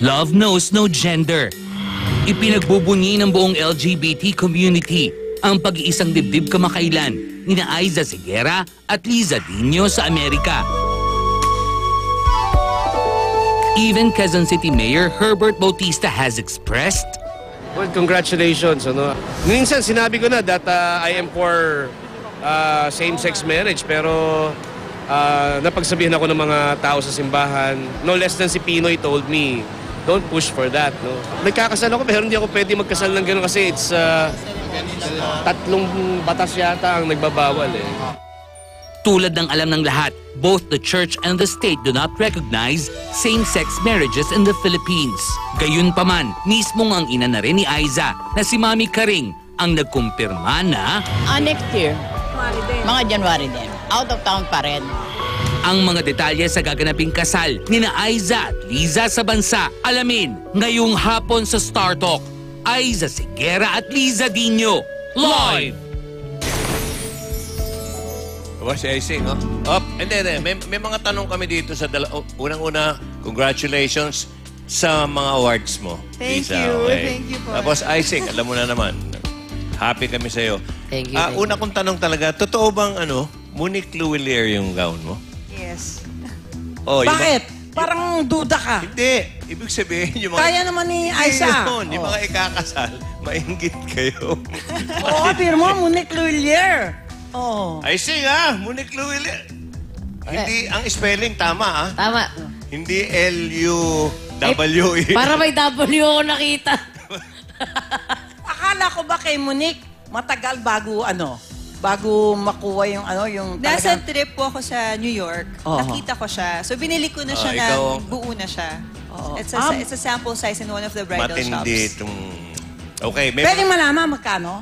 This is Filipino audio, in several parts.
Love knows no gender. Ipinagbubunyi ng buong LGBT community ang pag-iisang dibdib kamakailan nina Aiza Seguera at Liza Dino sa Amerika. Even Quezon City Mayor Herbert Bautista has expressed, well, congratulations. Ano? Minsan sinabi ko na that I am for same-sex marriage, pero napagsabihan ako ng mga tao sa simbahan. No less than si Pinoy told me, don't push for that. No? Nagkakasal ako pero hindi ako pwede magkasal ng gano'n kasi it's 3 batas yata ang nagbabawal eh. tulad ng alam ng lahat, both the church and the state do not recognize same-sex marriages in the Philippines. Gayunpaman, mismong ang ina na rin ni Aiza na si Mami Karing ang nagkumpirma na next year, mga January din. Out of town pa rin. ang mga detalye sa gaganaping kasal ni na Aiza at Liza sa bansa. Alamin ngayong hapon sa Star Talk. Aiza Seguera at Liza Dino. Live! Si Aising, oh. Hindi. May mga tanong kami dito sa unang-una, congratulations sa mga awards mo. Thank Lisa, you. okay? Thank you po. Tapos Aising, alam mo na naman, happy kami sa'yo. Thank you. Una kong tanong talaga, totoo bang Monique Louvillier yung gown mo? Yes. Oh, Bakit? Parang duda ka. Hindi. Ibig sabihin, yung mga... Kaya naman ni Aiza. Yung mga ikakasal, mainggit kayo. Oo, pero mo, Monique Louvillier. Oo. Aising, Monique Louvillier. Hindi, ang spelling tama, Tama. Hindi L-U-W-E. Para may W ako nakita. Akala ko ba kay Monique, matagal bago bago makuha yung Nasa talagang... trip po ako sa New York. Oo. Nakita ko siya. So, binili ko na siya ikaw- ng buo na siya. Oo. It's a sample size in one of the bridal Matindi shops. itong... Okay, may Pwede malaman magkano?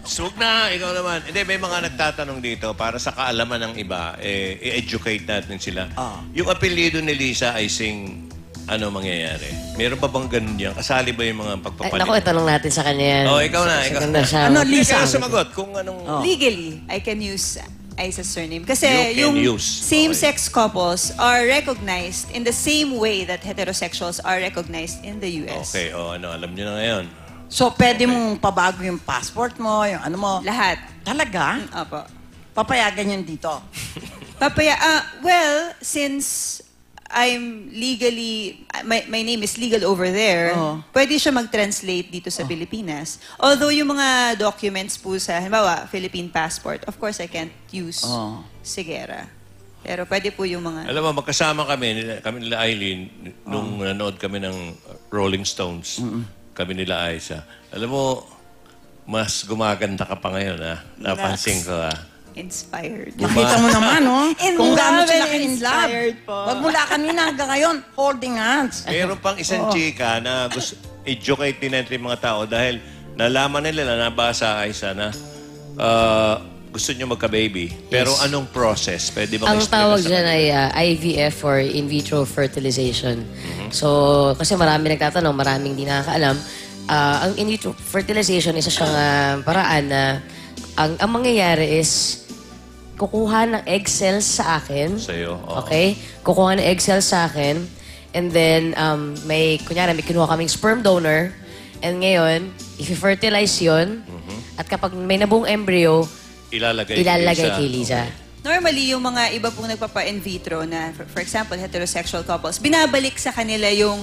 Huwag na, ikaw naman. Hindi, may mga nagtatanong dito para sa kaalaman ng iba, i-educate natin sila. Yung apelyido ni Lisa Aising, ano mangyayari? Meron pa bang ganun yan? Kasali ba yung mga pagpapalit? Naku, itanong natin sa kanya yan. Oh, ikaw na. Maganda siya. Ano, Lisa? Lisa? Ikaw sumagot kung anong... Legally, I can use Aiza's surname. Kasi You can yung use. same-sex couples are recognized in the same way that heterosexuals are recognized in the US. Okay, alam nyo na ngayon. So, pwede mong pabago yung passport mo, yung ano mo. Lahat. Talaga? Opo. Papayagan yun dito. Well, since I'm legally, my name is legal over there, pwede siya mag-translate dito sa Pilipinas. Although yung mga documents po sa, halimbawa, Philippine passport, of course I can't use Seguera. Pero pwede po yung mga... Alam mo, magkasama kami nila Eileen, nung nanood kami ng Rolling Stones. Kami nila Aiza. Alam mo, mas gumaganda ka pa ngayon, Napansin ko, Inspired. Makita mo naman, kung gaano sila ka-in love. Inspired po. Magmula kanina hanggang ngayon, holding hands. Meron pang isang chika na gusto educate din natin yung mga tao dahil nalaman nila, nabasa Aiza na gusto nyo magka-baby. Pero anong process? Pwede bang Ang explain tawag sa dyan kanila? ay IVF or in vitro fertilization. So, kasi marami nagtatanong, maraming hindi nakakaalam. Ang in vitro fertilization, isa siyang paraan na ang mangyayari is kukuha ng egg cells sa akin. Sa'yo, oo. Okay? Kukuha ng egg cells sa akin. And then, may kinuha kaming sperm donor. And ngayon, i-fertilize yun. At kapag may nabuong embryo, ilalagay kay Liza. Normally, yung mga iba pong nagpapa-in vitro na, for example, heterosexual couples, binabalik sa kanila yung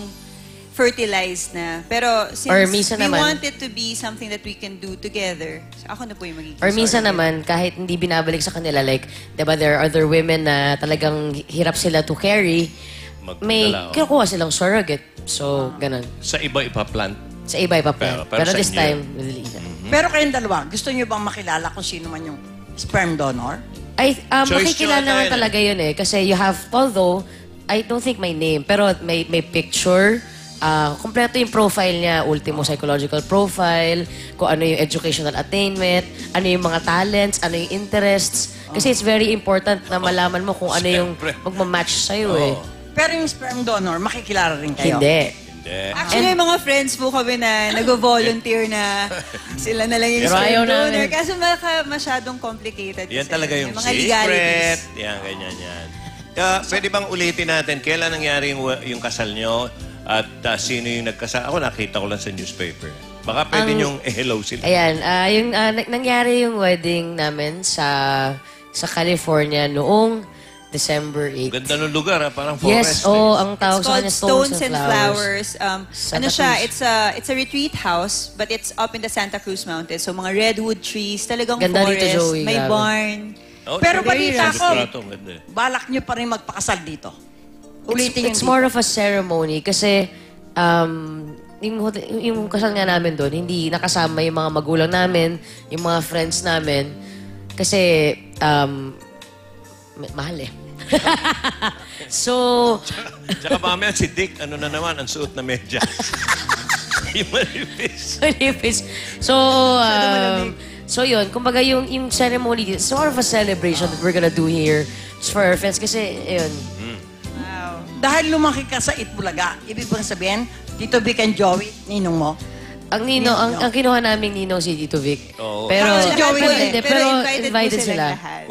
fertilized na. Pero since Or minsan we naman- want it to be something that we can do together, ako na po yung magiging Or minsan surrogate. naman, kahit hindi binabalik sa kanila, like, diba, there are other women na talagang hirap sila to carry, may kinukuha silang surrogate. So, ganun. Sa iba ipaplant. Sa iba ipaplant. Pero Pero sa this inyo- time, with Liza. Pero kayong dalawa, gusto niyo bang makilala kung sino man yung sperm donor? Choice Makikilala nyo naman tayo, talaga yun eh. Kasi you have, although, I don't think my name, pero may picture, kompleto yung profile niya, ultimo psychological profile, kung ano yung educational attainment, ano yung mga talents, ano yung interests. Kasi it's very important na malaman mo kung ano yung magmamatch sa'yo eh. Pero yung sperm donor, makikilala rin kayo? Hindi. Actually, may mga friends po kami na nag-volunteer na sila na lang yung Pero sperm ayaw donor. namin. Kaso masyadong complicated. Yan kasi talaga yung may mga secret. legalities. Yan, ganyan yan. Pwede bang ulitin natin, kailan nangyari yung kasal nyo? At sino yung nagkasama. Ako nakita ko lang sa newspaper. Baka pwede niyong hello sila. Ayan, nangyari yung wedding namin sa California noong December 8. Ganda ng lugar, parang forest. Yes, ang tawag It's sa called kanya Stones and Flowers. Santa Ano siya, Cruz. it's a retreat house, but it's up in the Santa Cruz Mountains. So mga redwood trees, talagang Ganda forest, dito, Joey, may grabe. barn. Pero balita ko, Ganda. balak nyo pa rin magpakasal dito. Ulitin It's yung more of a ceremony kasi yung kasal nga namin doon, hindi nakasama yung mga magulang namin, yung mga friends namin. Kasi, mahal eh. So, Tsaka mamaya si Dick, ano na naman, ang suot na medyas. Yung manipis. manipis. So yun, kumbaga yung ceremony, it's sort of a celebration that we're gonna do here. It's for our friends kasi, yun. Wow. Dahil lumaki ka sa Itbulaga, ibig bang sabihin, Tito Vic and Joey, ninong mo? Ang ang kinuha namin ninong si Tito Vic. Oo. Pero, Si Joey pero, din. hindi, pero invited po sila. silang lahat.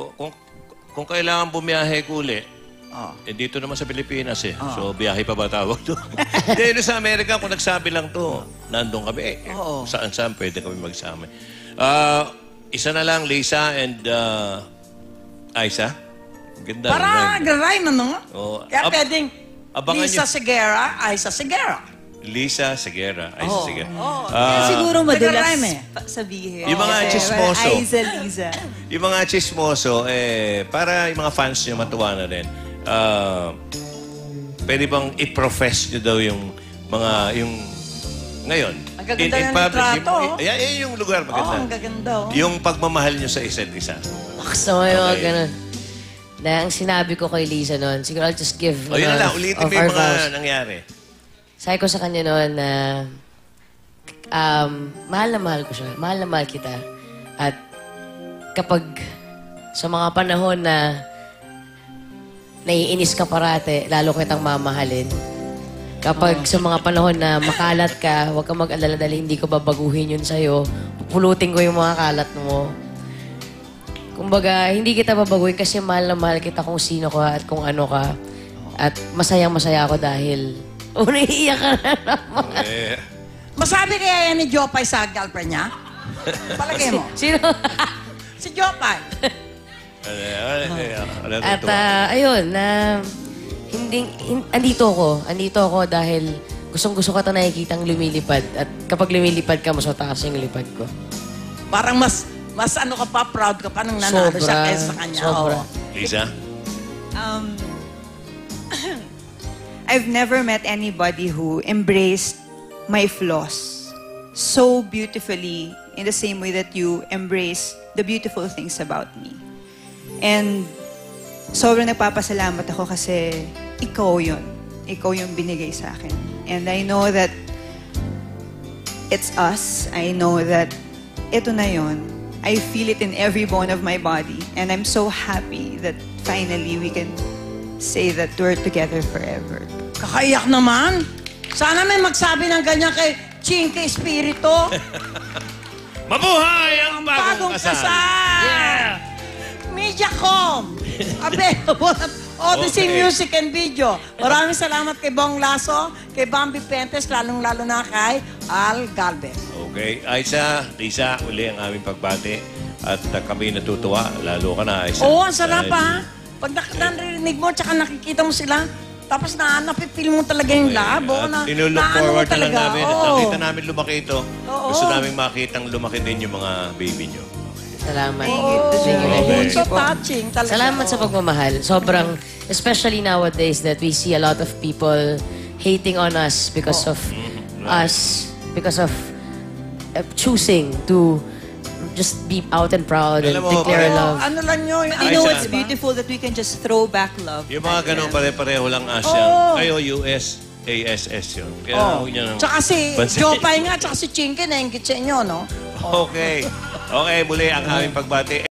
Kung kailangan bumiyahe ko uli, Oh. dito naman sa Pilipinas eh. So, biyahe pa ba tawag to? Hindi, sa Amerika, kung nagsabi lang to, nandun kami. Oo. Saan pwede kami magsama. Isa na lang, Lisa and Aiza. Ganda. Para nag-rhyme, ano? Oo. Kaya pwedeng abangan Lisa nyo. Segura, Aiza Segura. Lisa Segura. Aiza Segura. Kaya siguro madulas nag-rhyme eh. sabihin. Yung mga Kasi, chismoso. Aiza, Liza. Yung mga chismoso, para yung mga fans nyo matuwa na rin, pwede bang i-profess nyo daw yung ngayon? Ang gaganda ng public, litrato, oh. Yan yung lugar maganda. ang gaganda, oh. Yung pagmamahal nyo sa isa't isa. So, yung mga Okay. ganun. Na ang sinabi ko kay Lisa noon, siguro I'll just give O yun na lang, ulitin of mo our yung mga vows. nangyari. Sabi ko sa kanya noon na mahal na mahal ko siya. Mahal na mahal kita. At kapag sa mga panahon na naiinis ka parate, lalo kitang mamahalin. Kapag sa mga panahon na makalat ka, huwag kang mag-alala dahil hindi ko babaguhin yun sa'yo. Pupulutin ko yung mga kalat mo. Kumbaga, hindi kita babaguhin kasi mahal na mahal kita kung sino ka at kung ano ka. At masayang-masaya ako dahil naiiyak ka na naman. Masabi kaya yan ni Jopay sa girlfriend niya? Palagay mo. Sino? Si Jopay. At ayun, andito ako dahil gustong-gusto ka ito nakikitang lumilipad. At kapag lumilipad ka, mas mataas yung lipad ko. Parang mas ano ka pa, proud ka pa nang nanalo siya Sobra. kaysa sa kanya. Sobra. Oo. Lisa? I've never met anybody who embraced my flaws so beautifully in the same way that you embrace the beautiful things about me. And sobrang nagpapasalamat ako kasi ikaw yun. Ikaw yung binigay sa akin. And I know that it's us. I know that ito na yun. I feel it in every bone of my body. And I'm so happy that finally we can say that we're together forever. Kakaiyak naman. Sana may magsabi ng ganyan kay Chinky Espiritu. Mabuhay ang Bagong kasal! Mediacom! Available at Odyssey Okay. Music and Video. Maraming salamat kay Bong Lasso, kay Bambi Pentes, lalong-lalo na kay Al Galvez. Okay. Aiza, Lisa, uli ang aming pagbati. At kami natutuwa. Lalo ka na, Aiza. Oo, ang sarap ha. Pag narinig mo, tsaka nakikita mo sila, tapos napipil mo talaga yung labo. Inulook forward na lang namin. Oo. Nakita namin lumaki ito. Oo. Gusto namin makitang lumaki din yung mga baby nyo. Salamat. Thank you. Thank you. Okay. So touching talaga. Salamat sa pagmamahal. Sobrang, especially nowadays that we see a lot of people hating on us because of choosing to just be out and proud and Alam mo, declare pareho. love. Ano lang nyo, You know Aiza. what's beautiful? That we can just throw back love. Yung mga ganun pare-pareho lang Asya. Oo. Kayo, US, ASS yun. Kaya Oh. huwag nyo nang... Tsaka si Bansin. Jopay nga, tsaka si Chinky, nainggit sa inyo, no? Okay. Okay, muli ang aming pagbati.